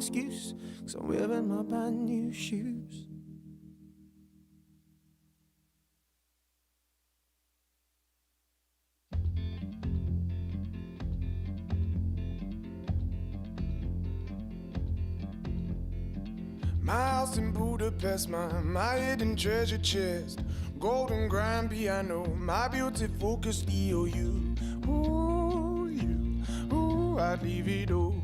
excuse, 'cause I'm wearing my brand new shoes. My house in Budapest, my hidden treasure chest, golden grand piano, my beauty focus EOU. Ooh, you, ooh, I'd leave it all.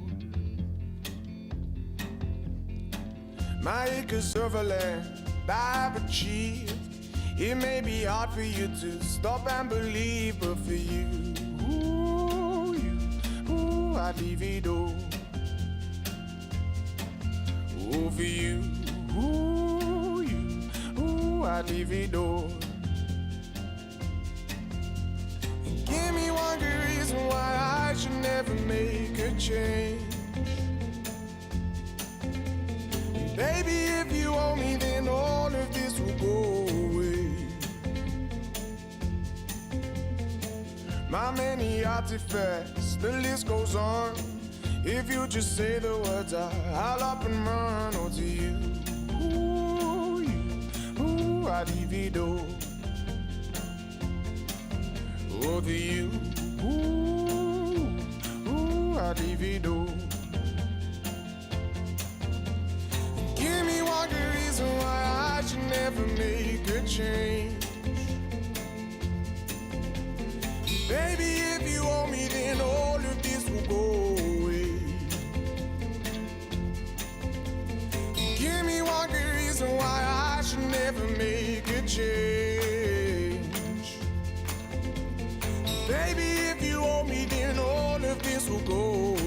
My acres of land I've achieved. It may be hard for you to stop and believe, but for you, ooh, I'd leave it all. Ooh, for you, ooh, I'd leave it all. Give me one good reason why I should never make a change. Baby, if you owe me, then all of this will go away. My many artifacts, the list goes on. If you just say the words, I'll up and run. Oh, to you, ooh, I'd leave it all. Oh, to you, ooh, I'd leave it all. Give me one good reason why I should never make a change. Baby, if you owe me, then all of this will go away. Give me one good reason why I should never make a change. Baby, if you owe me, then all of this will go away.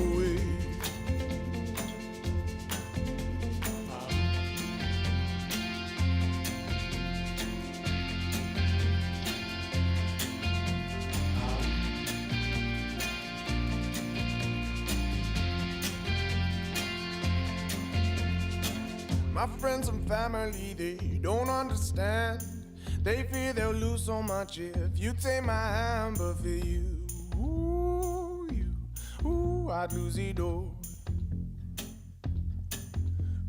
My friends and family, they don't understand. They fear they'll lose so much if you take my hand. But for you, ooh, I'd lose it all.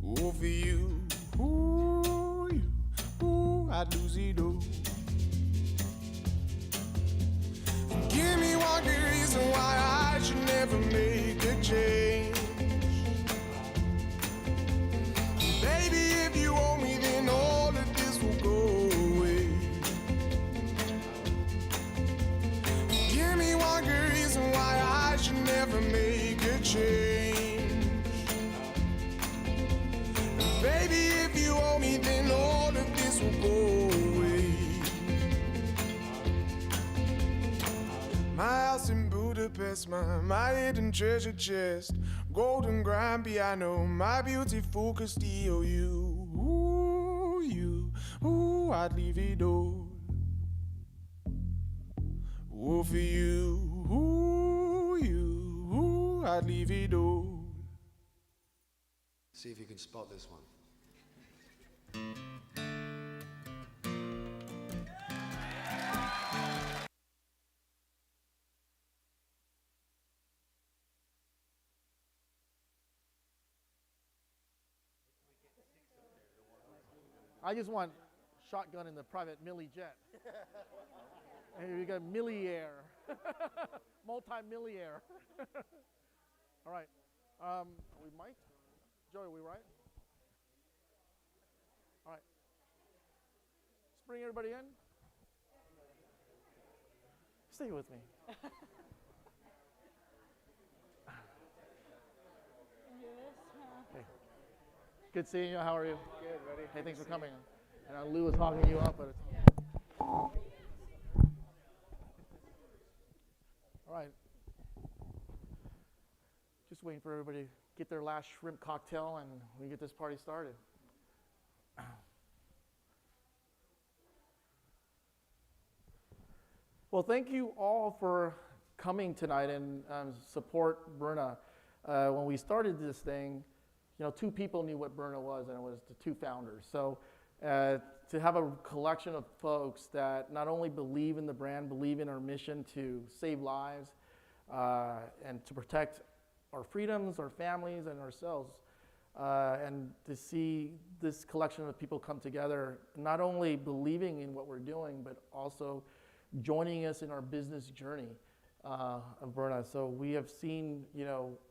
Ooh, for you, ooh, I'd lose it all. Give me one good reason why I should never make a change. Baby, if you owe me, then all of this will go away. Give me one good reason why I should never make a change. Baby, if you owe me, then all of this will go away. My house in Budapest, my hidden treasure chest, golden grand piano, my beauty focused EOU. Ooh, I'd leave it all. Ooh, for you, ooh, I'd leave it all. See if you can spot this one. I just want shotgun in the private milli jet. And we got milliaire, multi-milliaire. All right, are we mic'd? Joey, are we right? All right. Let's bring everybody in. Stay with me. Okay. Good seeing you. How are you? Good, buddy. Hey, thanks for coming. And Lou was talking you up, but it's all right. Just waiting for everybody to get their last shrimp cocktail and we get this party started. Well, thank you all for coming tonight and support Byrna. When we started this thing, two people knew what Byrna was, and it was the two founders. So to have a collection of folks that not only believe in the brand, believe in our mission to save lives and to protect our freedoms, our families, and ourselves, and to see this collection of people come together, not only believing in what we're doing, but also joining us in our business journey of Byrna. So we have seen,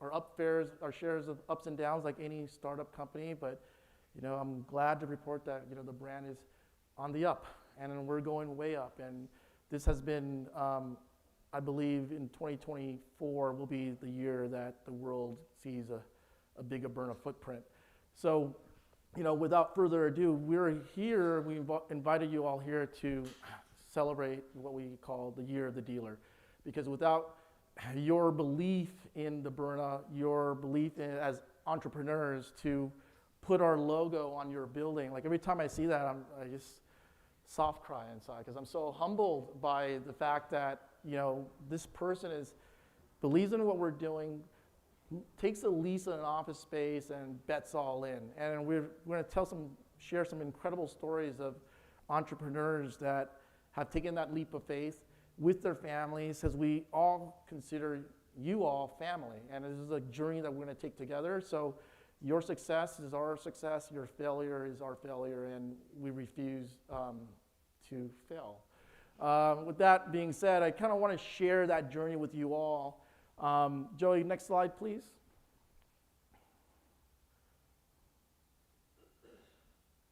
our shares of ups and downs like any startup company, but I'm glad to report that the brand is on the up, and we're going way up. And this has been, I believe, in 2024 will be the year that the world sees a bigger Byrna footprint. So, without further ado, we're here. We invited you all here to celebrate what we call the Year of the Dealer, because without your belief in the Byrna, your belief in, as entrepreneurs, to put our logo on your building, like every time I see that, I just soft cry inside, because I'm so humbled by the fact that this person believes in what we're doing, takes a lease on an office space and bets all in. And we're going to share some incredible stories of entrepreneurs that have taken that leap of faith with their families, as we all consider you all family. And this is a journey that we're going to take together. So your success is our success, your failure is our failure, and we refuse to fail. With that being said, I kind of want to share that journey with you all. Joey, next slide, please.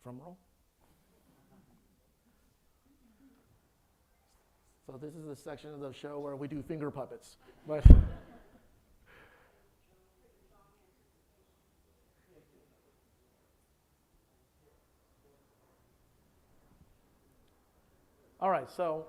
Drum roll. So this is the section of the show where we do finger puppets. But all right, so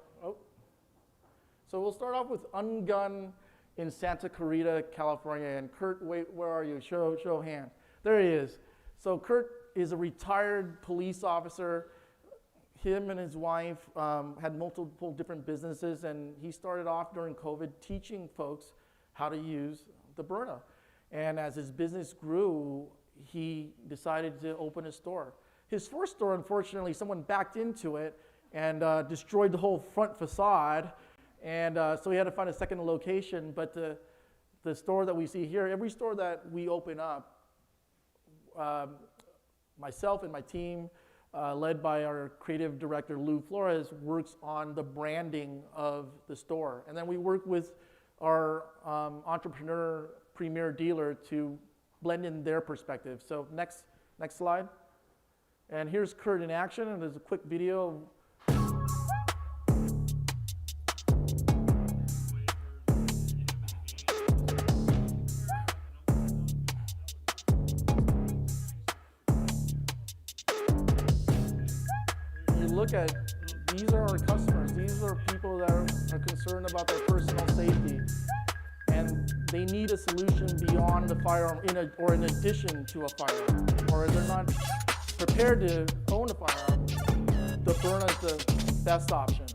we'll start off with Ungun in Santa Clarita, California. And Kurt, wait, where are you? Show hand. There he is. So Kurt is a retired police officer. Him and his wife had multiple different businesses, and he started off during COVID teaching folks how to use the Byrna. And as his business grew, he decided to open a store. His first store, unfortunately, someone backed into it and destroyed the whole front facade. And so he had to find a second location. But the store that we see here, every store that we open up, myself and my team, led by our creative director, Lou Flores, works on the branding of the store. And then we work with our entrepreneur premier dealer to blend in their perspective. So next slide. And here's Kurt in action, and there's a quick video. These are our customers. These are people that are concerned about their personal safety, and they need a solution beyond the firearm, or in addition to a firearm, or they're not prepared to own a firearm. The Byrna is the best option.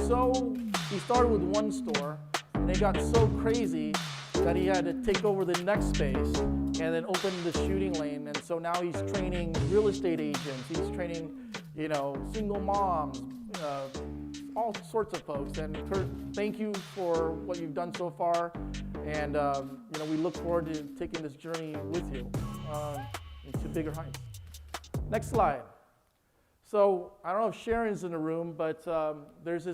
So he started with one store, and it got so crazy that he had to take over the next space and then open the shooting lane. And so now he's training real estate agents. He's training, single moms, all sorts of folks. And Kurt, thank you for what you've done so far. And we look forward to taking this journey with you into bigger heights. Next slide. So I don't know if Sharon's in the room, but there's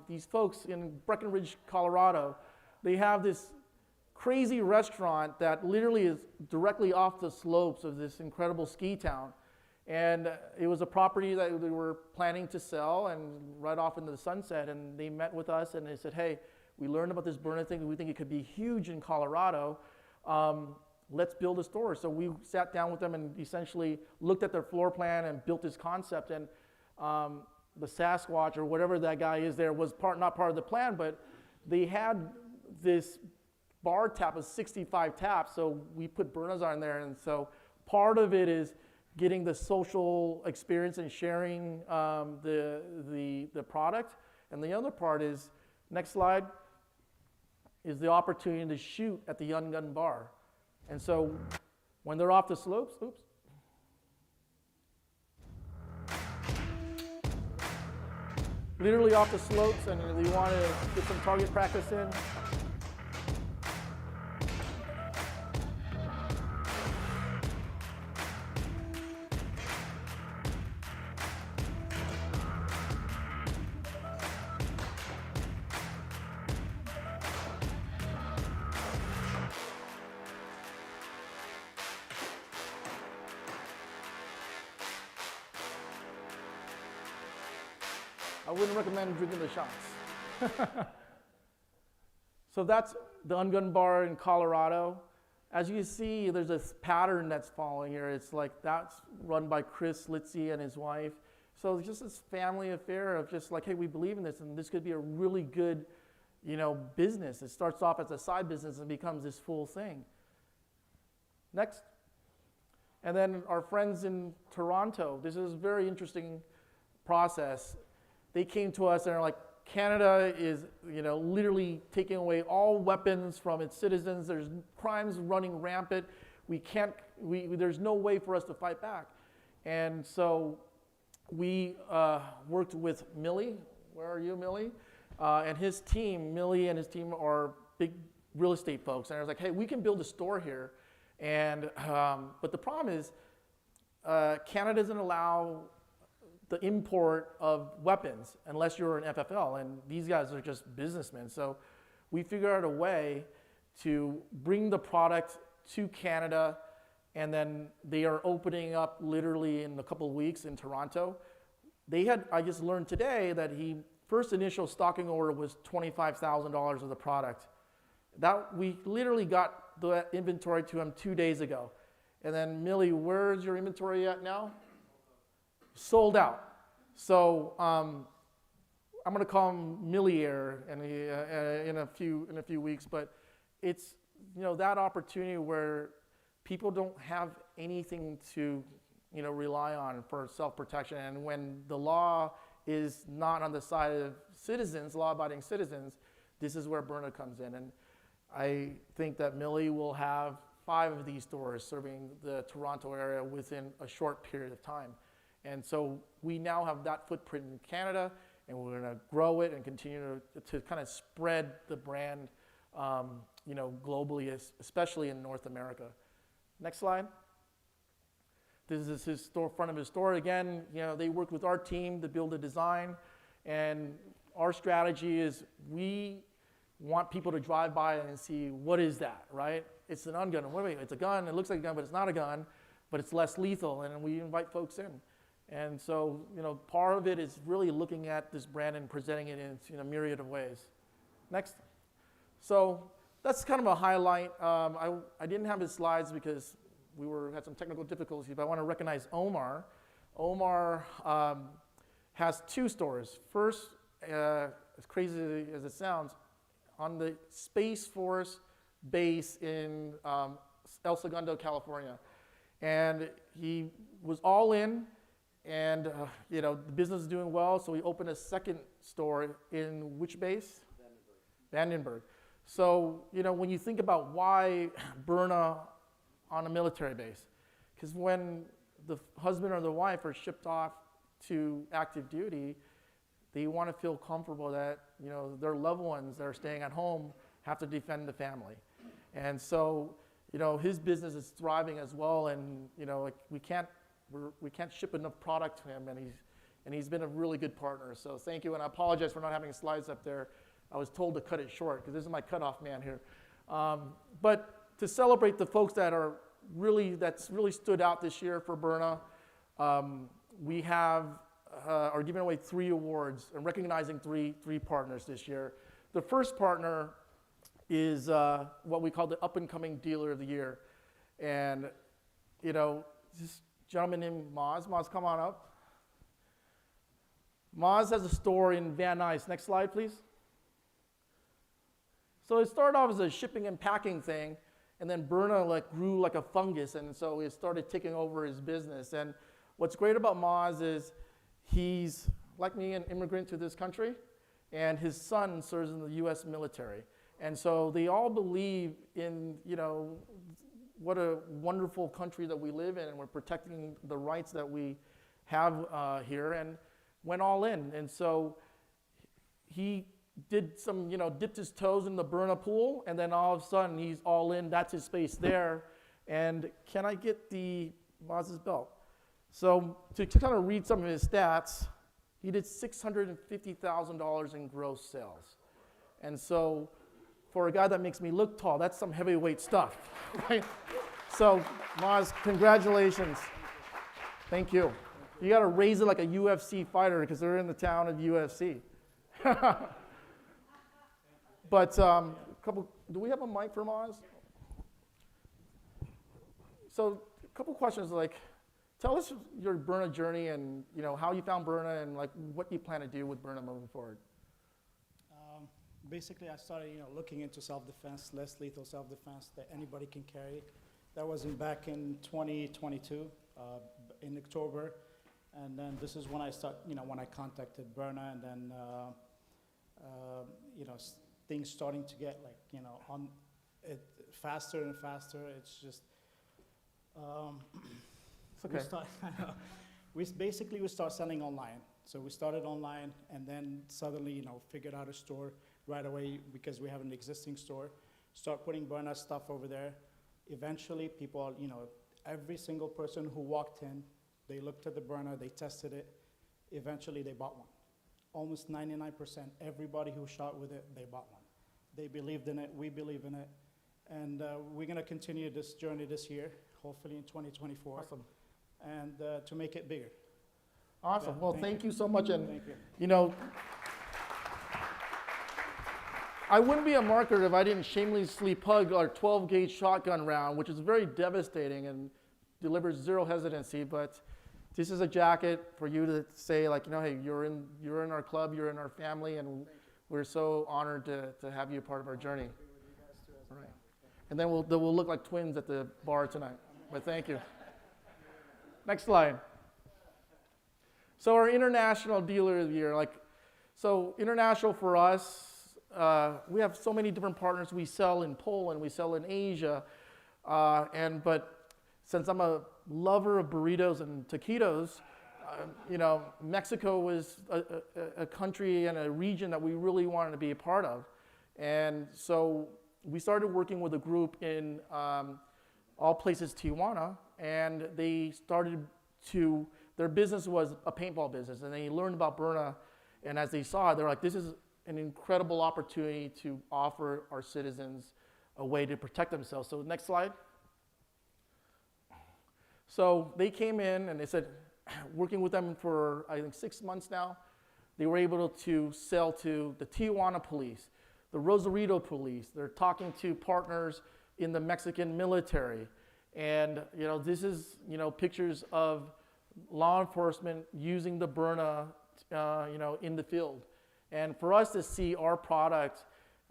these folks in Breckenridge, Colorado. They have this crazy restaurant that literally is directly off the slopes of this incredible ski town. And it was a property that they were planning to sell and right off into the sunset. And they met with us and they said, hey, we learned about this Byrna thing. We think it could be huge in Colorado. Let's build a store. So we sat down with them and essentially looked at their floor plan and built this concept. And the Sasquatch or whatever that guy is there was not part of the plan, but they had this bar tap of 65 taps. So we put Byrnas on there. And so part of it is getting the social experience and sharing the product. And the other part is, next slide, is the opportunity to shoot at the ungunned bar. And so when they're off the slopes, literally off the slopes, and you want to get some target practice in, I wouldn't recommend drinking the shots. So that's the ungunned bar in Colorado. As you can see, there's this pattern that's following here. It's like that's run by Chris Litzy and his wife. So it's just this family affair of just like, hey, we believe in this, and this could be a really good, business. It starts off as a side business and becomes this full thing. Next. And then our friends in Toronto. This is a very interesting process. They came to us and are like, Canada is, literally taking away all weapons from its citizens. There's crimes running rampant. There's no way for us to fight back. And so we worked with Millie. Where are you, Millie? And his team, Millie and his team are big real estate folks. And I was like, hey, we can build a store here. And but the problem is, Canada doesn't allow the import of weapons unless you're an FFL, and these guys are just businessmen. So we figured out a way to bring the product to Canada, and then they are opening up literally in a couple of weeks in Toronto. I just learned today that first initial stocking order was $25,000 of the product. That we literally got the inventory to him 2 days ago. And then Millie, where's your inventory at now? Sold out. So I'm going to call him Millier in a few weeks, but it's that opportunity where people don't have anything to rely on for self-protection, and when the law is not on the side of citizens, law-abiding citizens, this is where Byrna comes in. And I think that Millie will have 5 of these stores serving the Toronto area within a short period of time. And so we now have that footprint in Canada, and we're going to grow it and continue to kind of spread the brand, globally, especially in North America. Next slide. This is his front of his store. Again, they worked with our team to build a design, and our strategy is we want people to drive by and see, what is that, right? It's an ungun. Wait, it's a gun. It looks like a gun, but it's not a gun, but it's less lethal, and we invite folks in. And so, part of it is really looking at this brand and presenting it in a myriad of ways. Next. So that's kind of a highlight. I didn't have his slides because we had some technical difficulties, but I want to recognize Omar. Omar has 2 stores. First, as crazy as it sounds, on the Space Force base in El Segundo, California. And he was all in. And the business is doing well, so we opened a second store in which base? Vandenberg. So when you think about why Byrna on a military base, because when the husband or the wife are shipped off to active duty, they want to feel comfortable that their loved ones that are staying at home have to defend the family. And so his business is thriving as well, and we can't ship enough product to him, and he's been a really good partner. So thank you, and I apologize for not having slides up there. I was told to cut it short because this is my cutoff man here. But to celebrate the folks that's really stood out this year for Byrna, we are giving away 3 awards and recognizing three partners this year. The first partner is what we call the Up and Coming Dealer of the Year, and this gentleman named Moz. Moz, come on up. Moz has a store in Van Nuys. Next slide, please. So it started off as a shipping and packing thing, and then Byrna grew like a fungus, and so it started taking over his business. And what's great about Moz is he's, like me, an immigrant to this country, and his son serves in the U.S. military. And so they all believe in, what a wonderful country that we live in, and we're protecting the rights that we have here, and went all in. And so he did some, dipped his toes in the Byrna pool, and then all of a sudden he's all in. That's his space there. And can I get the Maz's belt? So to kind of read some of his stats, he did $650,000 in gross sales. And so for a guy that makes me look tall, that's some heavyweight stuff, right? So Maz, congratulations. Thank you. You got to raise it like a UFC fighter because they're in the town of UFC. But do we have a mic for Maz? So a couple questions, like, tell us your Byrna journey and how you found Byrna and like what you plan to do with Byrna moving forward. Basically, I started looking into self-defense, less lethal self-defense that anybody can carry. That was back in 2022, in October, and then this is when I when I contacted Byrna, and then things starting to get like on it faster and faster. It's just. It's okay. We start selling online. So we started online, and then suddenly, figured out a store right away because we have an existing store. Start putting Byrna stuff over there. Eventually, people, every single person who walked in, they looked at the Byrna, they tested it. Eventually, they bought one. Almost 99%, everybody who shot with it, they bought one. They believed in it. We believe in it, and we're gonna continue this journey this year, hopefully in 2024. Awesome. And to make it bigger. Awesome. Yeah, well, thank you so much. And thank you. I wouldn't be a marketer if I didn't shamelessly plug our 12-gauge shotgun round, which is very devastating and delivers zero hesitancy. But this is a jacket for you to say, like, hey, you're in our club, you're in our family, and we're so honored to have you a part of our journey. All right. And then we'll look like twins at the bar tonight. But thank you. Next slide. So our international dealer of the year, so international for us, we have so many different partners. We sell in Poland, we sell in Asia, but since I'm a lover of burritos and taquitos, Mexico was a country and a region that we really wanted to be a part of. And so we started working with a group in all places Tijuana, and they started their business was a paintball business, and they learned about Byrna, and as they saw it, they're like, this is an incredible opportunity to offer our citizens a way to protect themselves. So next slide. So they came in and they said, working with them for, I think, 6 months now, they were able to sell to the Tijuana police, the Rosarito police. They're talking to partners in the Mexican military. And this is pictures of law enforcement using the Byrna in the field. And for us to see our product,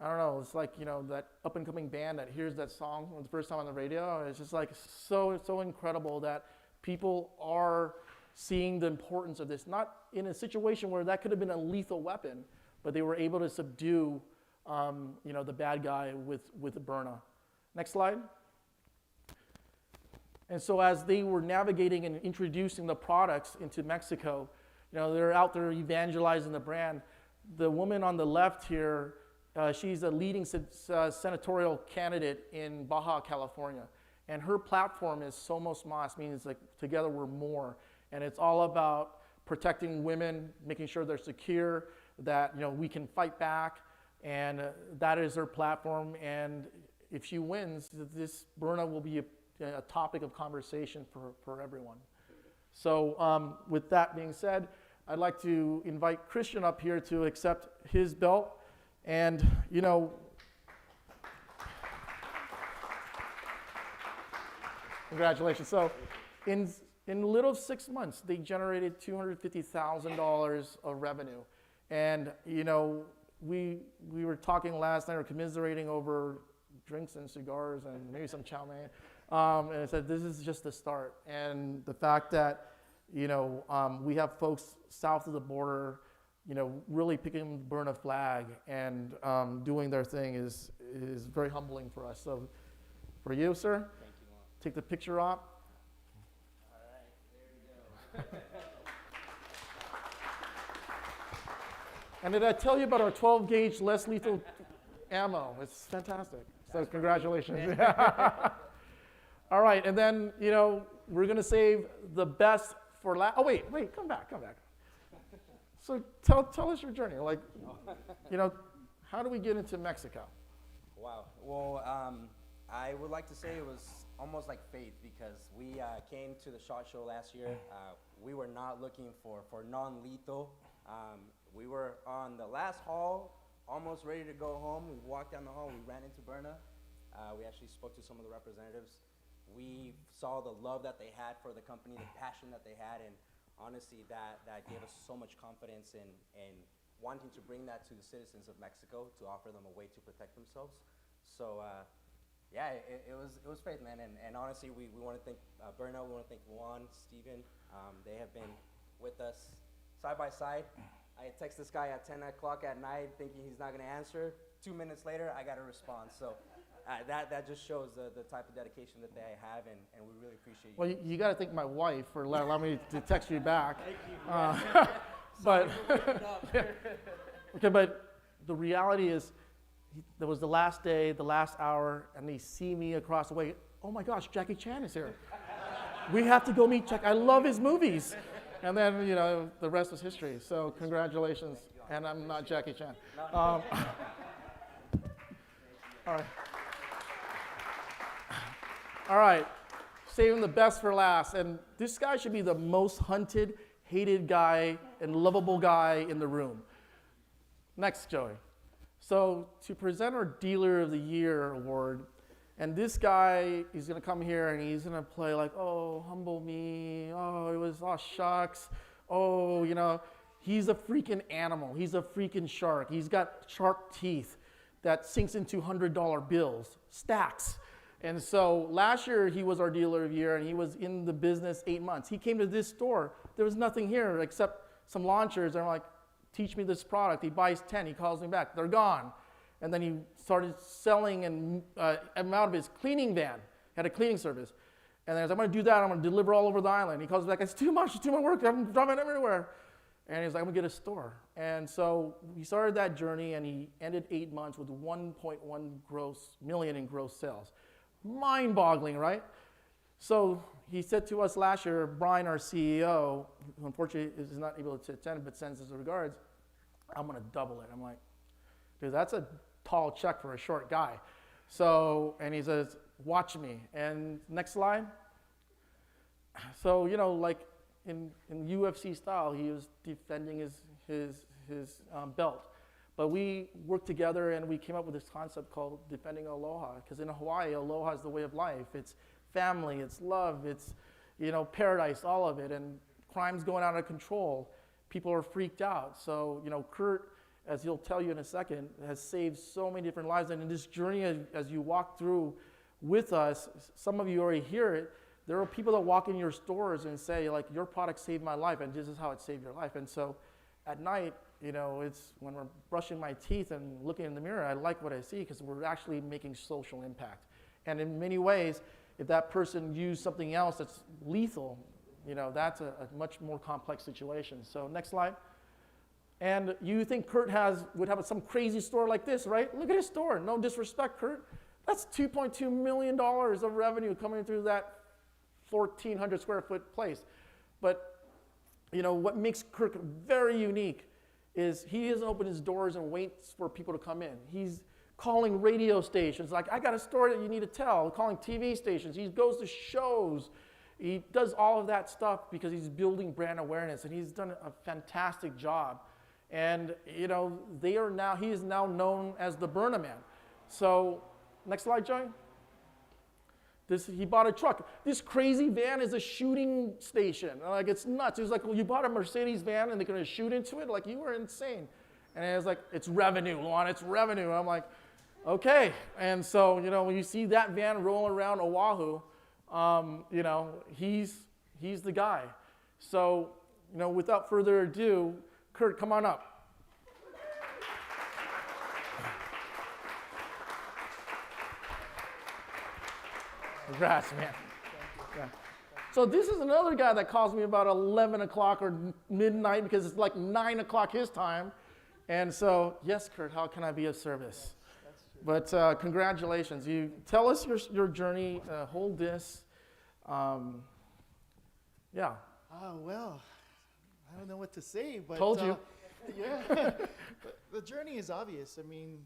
I don't know, it's like that up and coming band that hears that song for the first time on the radio. It's just like so incredible that people are seeing the importance of this, not in a situation where that could have been a lethal weapon, but they were able to subdue the bad guy with the Byrna. Next slide. And so as they were navigating and introducing the products into Mexico, they're out there evangelizing the brand. The woman on the left here, she's a leading senatorial candidate in Baja California. And her platform is Somos Más, means like together we're more. And it's all about protecting women, making sure they're secure, that we can fight back. And that is her platform. And if she wins, this Byrna will be a topic of conversation for everyone. So with that being said, I'd like to invite Christian up here to accept his belt. And congratulations. So in a little 6 months, they generated $250,000 of revenue. And we were talking last night, or commiserating over drinks and cigars and maybe some chow mein. And I said, this is just the start. And the fact that, we have folks south of the border really picking the Byrna flag and doing their thing is very humbling for us. So for you, sir, Thank you, Mom. take the picture op. All right, there we go. And did I tell you about our 12 gauge less lethal ammo? It's fantastic. So congratulations. All right, and then, we're going to save the best for last. Oh, wait, come back. So tell us your journey. Like, how do we get into Mexico? Wow. Well, I would like to say it was almost like fate because we came to the SHOT Show last year. We were not looking for non-lethal. We were on the last hall, almost ready to go home. We walked down the hall. We ran into Byrna. We actually spoke to some of the representatives. We saw the love that they had for the company, the passion that they had, and honestly, that gave us so much confidence in wanting to bring that to the citizens of Mexico to offer them a way to protect themselves. So, yeah, it was faith, man. And honestly, we want to thank Byrna. We want to thank Juan, Steven. They have been with us side by side. I text this guy at 10 o'clock at night thinking he's not going to answer. 2 minutes later, I got a response. So that just shows the type of dedication that they have, and we really appreciate you. Well, you got to thank my wife for allowing me to text you back. Thank you. But okay, but the reality is, there was the last day, the last hour, and they see me across the way. Oh my gosh, Jackie Chan is here. We have to go meet Jack. I love his movies. And then, the rest is history. So congratulations. And I'm not Jackie Chan. All right. All right. Saving the best for last. And this guy should be the most hunted, hated guy, and lovable guy in the room. Next, Joey. So to present our Dealer of the Year award, and this guy is going to come here and he's going to play like, oh, humble me. Oh, shucks. Oh, he's a freaking animal. He's a freaking shark. He's got sharp teeth that sinks into $100 bills, stacks. And so last year he was our Dealer of the Year and he was in the business 8 months. He came to this store. There was nothing here except some launchers. And I'm like, teach me this product. He buys 10. He calls me back. They're gone. And then he started selling and out of his cleaning van. Had a cleaning service. And then I was like, I'm going to do that. I'm going to deliver all over the island. He calls me back. It's too much. It's too much work. I'm driving everywhere. And he's like, I'm going to get a store. And so he started that journey, and he ended 8 months with 1.1 million in gross sales. Mind-boggling, right? So he said to us last year, Brian, our CEO, who unfortunately is not able to attend but sends his regards, I'm going to double it. I'm like, dude, that's a tall check for a short guy. So, and he says, watch me. And next slide. So, like in UFC style, he was defending his belt. But we worked together and we came up with this concept called defending aloha. Because in Hawaii, aloha is the way of life. It's family, it's love, it's paradise, all of it. And crime's going out of control. People are freaked out. So, Kurt, as he'll tell you in a second, has saved so many different lives. And in this journey, as you walk through with us, some of you already hear it, there are people that walk in your stores and say, like, your product saved my life, and this is how it saved your life. And so at night, it's when we're brushing my teeth and looking in the mirror, I like what I see because we're actually making social impact. And in many ways, if that person used something else that's lethal, that's a much more complex situation. So next slide. And you think Kurt would have some crazy store like this, right? Look at his store. No disrespect, Kurt. That's $2.2 million of revenue coming through that 1,400 square foot place. But what makes Kurt very unique is he doesn't open his doors and waits for people to come in. He's calling radio stations, like, I got a story that you need to tell, calling TV stations. He goes to shows. He does all of that stuff because he's building brand awareness, and he's done a fantastic job. And he is now known as the Byrna Man. So next slide, Joey. He bought a truck. This crazy van is a shooting station. Like, it's nuts. He was like, well, you bought a Mercedes van and they're going to shoot into it? Like, you were insane. And I was like, it's revenue, Luan, it's revenue. And I'm like, okay. And so, when you see that van rolling around Oahu, he's the guy. So, without further ado, Kurt, come on up. Congrats, man. Yeah. So this is another guy that calls me about 11 o'clock or midnight because it's like 9 o'clock his time. And so, yes, Kurt, how can I be of service? But congratulations. You tell us your journey, hold this. Yeah. Oh, well, I don't know what to say, but. Told you. Yeah. The journey is obvious. I mean,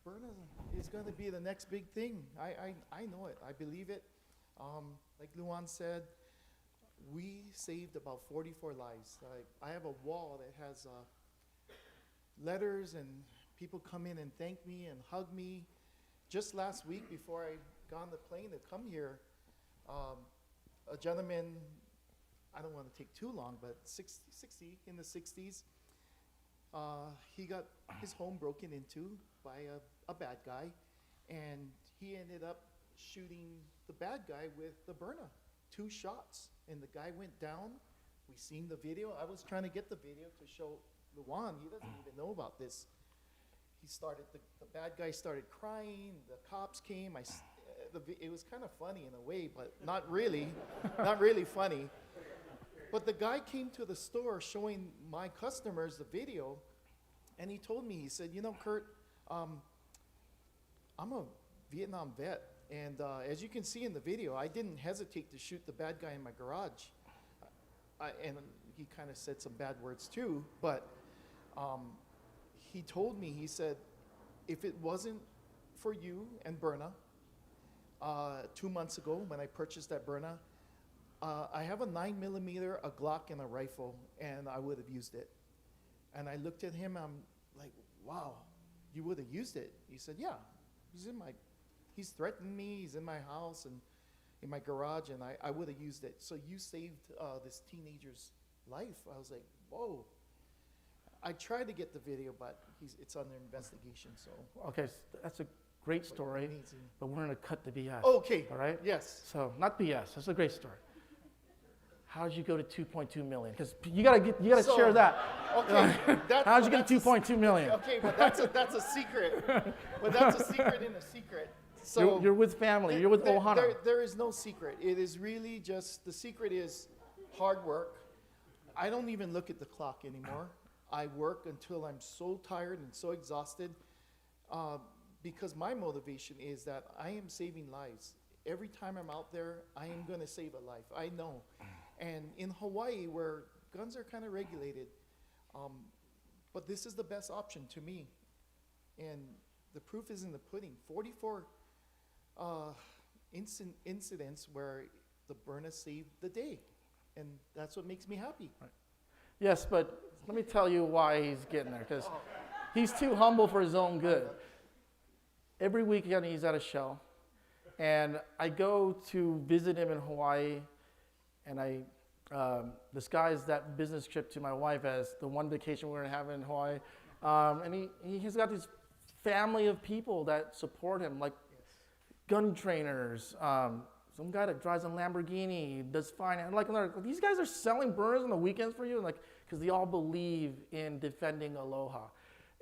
Byrna is going to be the next big thing. I know it. I believe it. Like Luan said, we saved about 44 lives. I have a wall that has letters, and people come in and thank me and hug me. Just last week, before I got on the plane to come here, a gentleman, I don't want to take too long, but 60 in the 60s, he got his home broken into by a bad guy, and he ended up shooting the bad guy with the Byrna, 2 shots, and the guy went down. We seen the video. I was trying to get the video to show Luan. He doesn't even know about this. He started, the bad guy started crying. The cops came. It was kind of funny in a way, but not really, not really funny. But the guy came to the store showing my customers the video, and he told me, he said, you know, Kurt, I'm a Vietnam vet, and as you can see in the video, I didn't hesitate to shoot the bad guy in my garage. And he kind of said some bad words too, but he told me, he said, if it wasn't for you and Byrna, 2 months ago when I purchased that Byrna, I have a 9mm, a Glock, and a rifle, and I would have used it. And I looked at him, I'm like, wow, you would have used it? He said, yeah, he's threatened me, he's in my house and in my garage, and I would have used it. So you saved this teenager's life. I was like, whoa. I tried to get the video, but it's under investigation, so. Okay, that's a great story, Amazing. but we're going to cut the BS. Okay. All right? Yes. So, not BS. That's a great story. How did you go to 2.2 million? Because you gotta So, share that. Okay. How did you get to 2.2 million? Okay, but that's a secret. But that's a secret in a secret. So You're with family. You're with Ohana. There is no secret. It is really just, the secret is hard work. I don't even look at the clock anymore. I work until I'm so tired and so exhausted, because my motivation is that I am saving lives. Every time I'm out there, I am going to save a life. I know. And in Hawaii, where guns are kind of regulated, but this is the best option to me. And the proof is in the pudding. 44 incidents where the Byrna saved the day. And that's what makes me happy. Right. Yes, but let me tell you why he's getting there, because he's too humble for his own good. Every weekend he's at a show, and I go to visit him in Hawaii, and I disguise that business trip to my wife as the one vacation we're gonna have in Hawaii. And he's got this family of people that support him, like gun trainers, some guy that drives a Lamborghini, does finance. Like, these guys are selling Byrnas on the weekends for you, and because they all believe in defending aloha.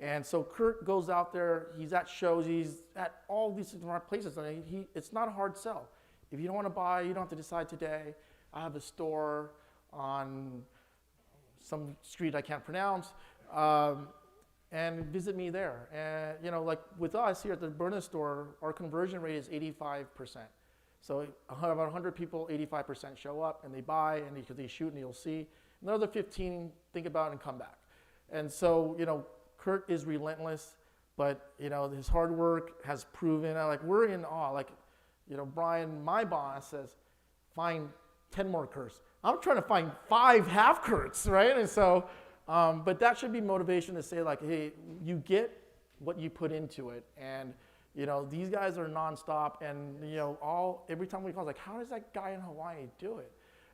And so Kurt goes out there, he's at shows, he's at all these different places. And it's not a hard sell. If you don't want to buy, you don't have to decide today. I have a store on some street I can't pronounce, and visit me there. And like with us here at the Byrna store, our conversion rate is 85%. So about 100 people, 85% show up and they buy, and because they shoot and you'll see. Another 15 think about it and come back. And so, Kurt is relentless, but his hard work has proven. We're in awe. Brian, my boss, says, find 10 more Kurts. I'm trying to find 5 half Kurts, right? And so, but that should be motivation to say, hey, you get what you put into it, and these guys are nonstop, and every time we call, it's how does that guy in Hawaii do it?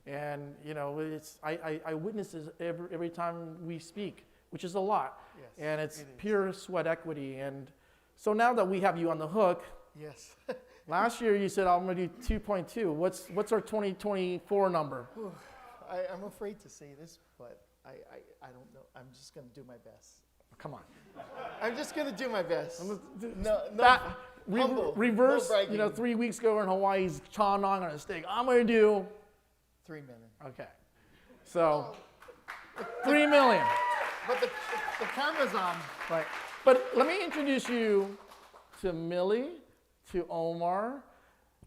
And it's I witness this every time we speak, which is a lot. Yes, and it's it is. pure sweat equity. And so now that we have you on the hook, Yes. last year you said I'm going to do 2.2. What's our 2024 number? I'm afraid to say this, but I don't know. I'm just going to do my best. Come on. I'm just going to do my best. That, Humble, reverse, no you know, bragging. 3 weeks ago in Hawaii, he's chawing on a steak. I'm going to do, 3 million. okay. So, 3 million. But the camera's on. Right. But let me introduce you to Millie, to Omar,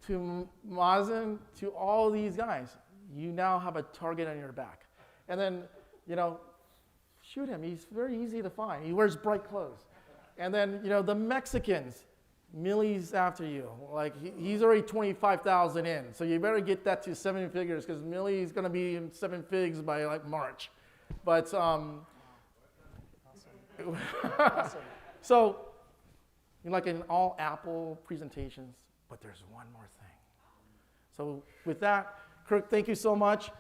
to Mazen, to all these guys. You now have a target on your back. And then, you know, shoot him. He's very easy to find. He wears bright clothes. And then, you know, the Mexicans, Millie's after you. Like, he's already 25,000 in. So you better get that to 7 figures because Millie's going to be in 7 figs by like March. But, so, you're like in all Apple presentations, but there's one more thing. So with that, Kirk, thank you so much.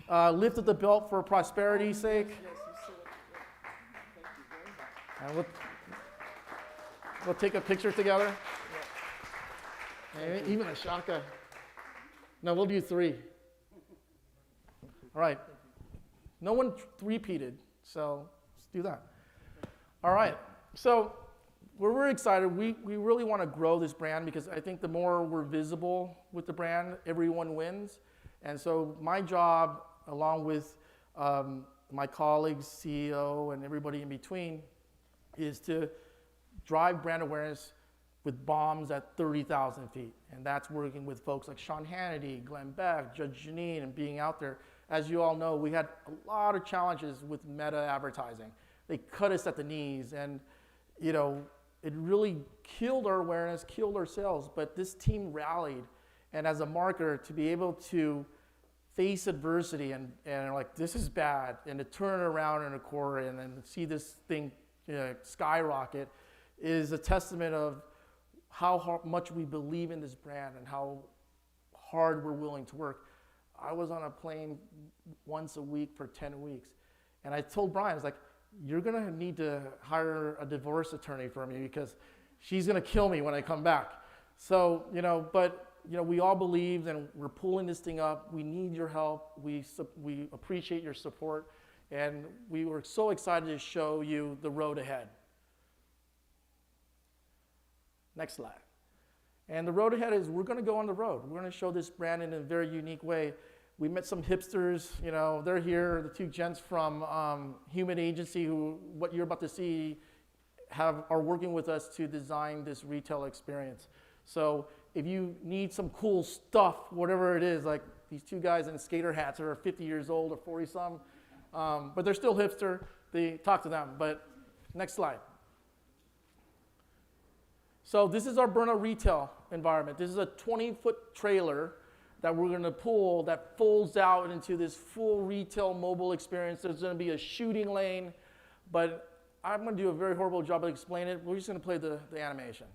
Lift up the belt for prosperity's sake. And we'll take a picture together. And even a shaka. No, we'll do 3. All right. No one repeated, so let's do that. All right. So we're very excited. We really want to grow this brand because I think the more we're visible with the brand, everyone wins. And so my job, along with my colleagues, CEO, and everybody in between, is to drive brand awareness with bombs at 30,000 feet. And that's working with folks like Sean Hannity, Glenn Beck, Judge Janine, and being out there. As you all know, we had a lot of challenges with Meta advertising. They cut us at the knees, and you know, it really killed our awareness, killed our sales. But this team rallied, and as a marketer, to be able to face adversity and like, this is bad, and to turn it around in a quarter and then see this thing, you know, skyrocket, is a testament of how much we believe in this brand and how hard we're willing to work. I was on a plane once a week for 10 weeks, and I told Brian, I was like, you're gonna need to hire a divorce attorney for me because she's gonna kill me when I come back. So, you know, but, you know, we all believed and we're pulling this thing up. We need your help. We appreciate your support. And we were so excited to show you the road ahead. Next slide. And the road ahead is we're gonna go on the road. We're gonna show this brand in a very unique way. We met some hipsters, you know, they're here, the 2 gents from Human Agency who, what you're about to see, are working with us to design this retail experience. So if you need some cool stuff, whatever it is, like these 2 guys in skater hats that are 50 years old or 40 some, but they're still hipster, they talk to them. But next slide. So this is our Byrna retail environment. This is a 20-foot trailer that we're gonna pull that folds out into this full retail mobile experience. There's gonna be a shooting lane, but I'm gonna do a very horrible job of explaining it. We're just gonna play the animation.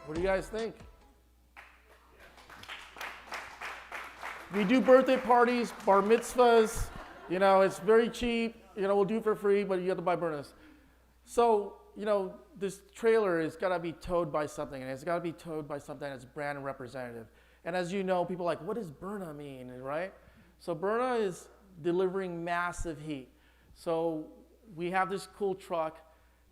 What do you guys think? We do birthday parties, bar mitzvahs, you know, it's very cheap, you know, we'll do it for free, but you have to buy Byrnas. So, you know, this trailer has got to be towed by something, and it's got to be towed by something that's brand representative. And as you know, people are like, what does Byrna mean, right? So Byrna is delivering massive heat. So we have this cool truck,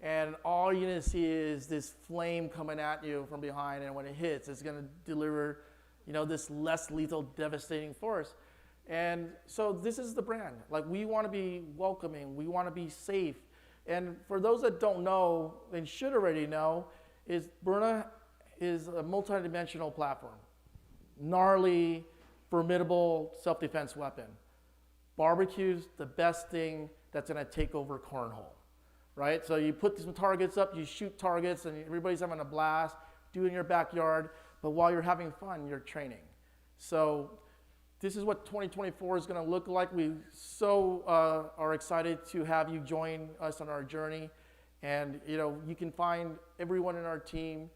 and all you're gonna see is this flame coming at you from behind, and when it hits, it's gonna deliver, you know, this less lethal, devastating force. And so this is the brand. Like, we wanna be welcoming, we wanna be safe. And for those that don't know, and should already know, is Byrna is a multi-dimensional platform. Gnarly, formidable self-defense weapon. Barbecue's the best thing that's gonna take over cornhole, right? So you put some targets up, you shoot targets, and everybody's having a blast, do it in your backyard, but while you're having fun, you're training. So this is what 2024 is gonna look like. We are excited to have you join us on our journey. And you can find everyone in our team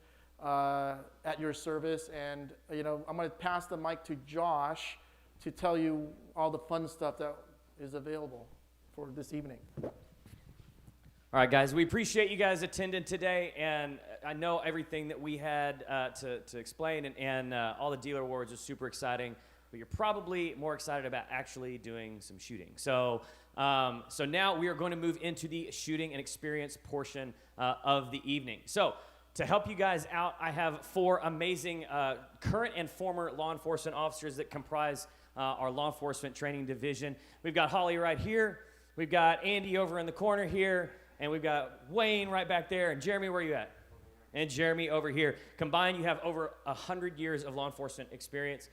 at your service. And I'm gonna pass the mic to Josh to tell you all the fun stuff that is available for this evening. All right, guys, we appreciate you guys attending today, and I know everything that we had to explain, and all the dealer awards are super exciting, but you're probably more excited about actually doing some shooting. So now we are going to move into the shooting and experience portion of the evening. So to help you guys out, I have 4 amazing current and former law enforcement officers that comprise our law enforcement training division. We've got Holly right here. We've got Andy over in the corner here. And we've got Wayne right back there. And Jeremy, where are you at? And Jeremy over here. Combined, you have over 100 years of law enforcement experience.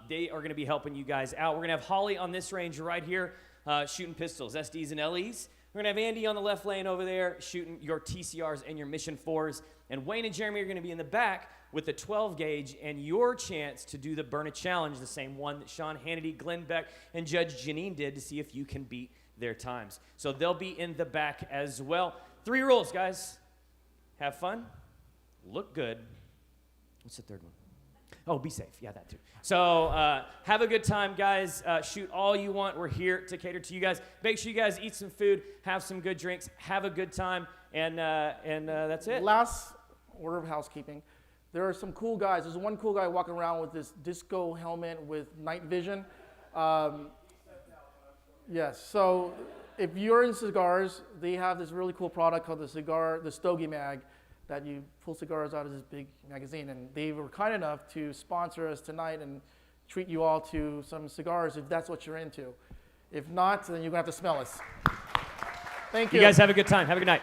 They are going to be helping you guys out. We're going to have Holly on this range right here shooting pistols, SDs and LEs. We're going to have Andy on the left lane over there shooting your TCRs and your Mission 4s. And Wayne and Jeremy are going to be in the back with the 12 gauge and your chance to do the Byrna Challenge, the same one that Sean Hannity, Glenn Beck, and Judge Janine did to see if you can beat their times. So they'll be in the back as well. 3 rules, guys. Have fun. Look good. What's the third one? Oh, be safe. Yeah, that too. So have a good time, guys. Shoot all you want. We're here to cater to you guys. Make sure you guys eat some food, have some good drinks, have a good time, and that's it. Last order of housekeeping. There are some cool guys. There's one cool guy walking around with this disco helmet with night vision. Yes, so if you're in cigars, they have this really cool product called the Stogie Mag, that you pull cigars out of this big magazine. And they were kind enough to sponsor us tonight and treat you all to some cigars if that's what you're into. If not, then you're gonna have to smell us. Thank you. You guys have a good time. Have a good night.